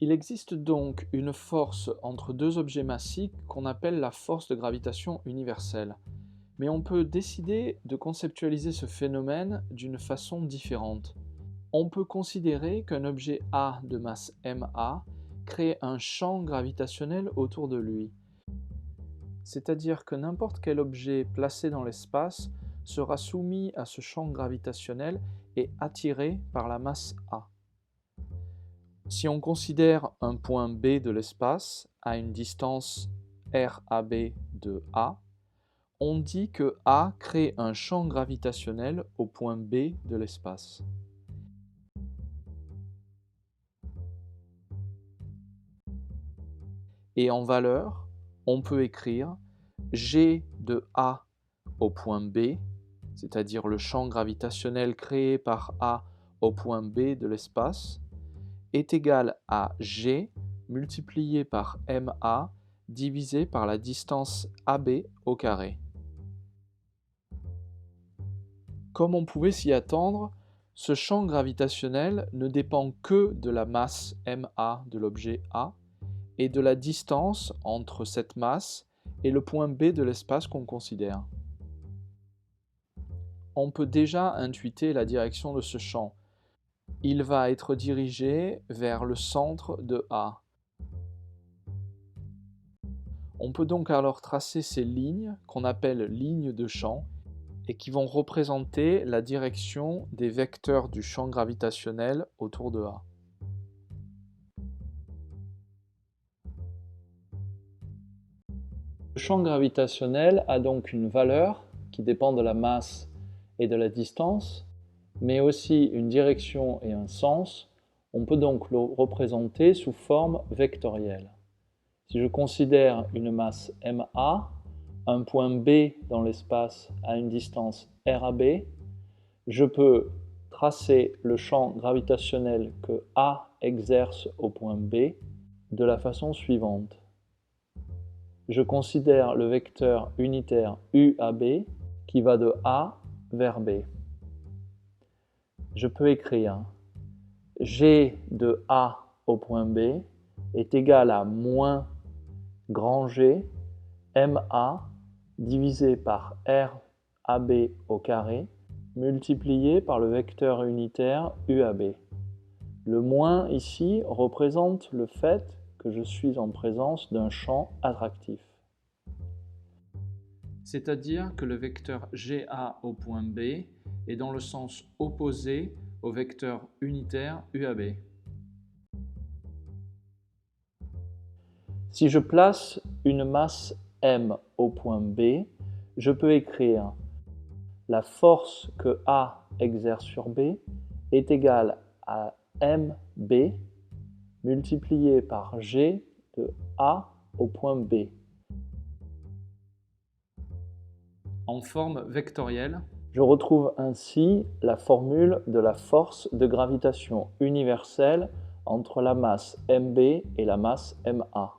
Il existe donc une force entre deux objets massifs qu'on appelle la force de gravitation universelle. Mais on peut décider de conceptualiser ce phénomène d'une façon différente. On peut considérer qu'un objet A de masse ma crée un champ gravitationnel autour de lui. C'est-à-dire que n'importe quel objet placé dans l'espace sera soumis à ce champ gravitationnel et attiré par la masse A. Si on considère un point B de l'espace à une distance RAB de A, on dit que A crée un champ gravitationnel au point B de l'espace. Et en valeur, on peut écrire G de A au point B, c'est-à-dire le champ gravitationnel créé par A au point B de l'espace, est égal à G multiplié par MA divisé par la distance AB au carré. Comme on pouvait s'y attendre, ce champ gravitationnel ne dépend que de la masse ma de l'objet A et de la distance entre cette masse et le point B de l'espace qu'on considère. On peut déjà intuiter la direction de ce champ. Il va être dirigé vers le centre de A. On peut donc alors tracer ces lignes qu'on appelle lignes de champ et qui vont représenter la direction des vecteurs du champ gravitationnel autour de A. Le champ gravitationnel a donc une valeur qui dépend de la masse et de la distance, mais aussi une direction et un sens. On peut donc le représenter sous forme vectorielle. Si je considère une masse ma, un point B dans l'espace à une distance RAB, je peux tracer le champ gravitationnel que A exerce au point B de la façon suivante. Je considère le vecteur unitaire UAB qui va de A vers B. Je peux écrire G de A au point B est égal à moins grand G MA divisé par RAB au carré multiplié par le vecteur unitaire UAB. Le moins ici représente le fait que je suis en présence d'un champ attractif. C'est-à-dire que le vecteur GA au point B est dans le sens opposé au vecteur unitaire UAB. Si je place une masse M au point B, je peux écrire la force que A exerce sur B est égale à MB multiplié par G de A au point B. En forme vectorielle, je retrouve ainsi la formule de la force de gravitation universelle entre la masse MB et la masse MA.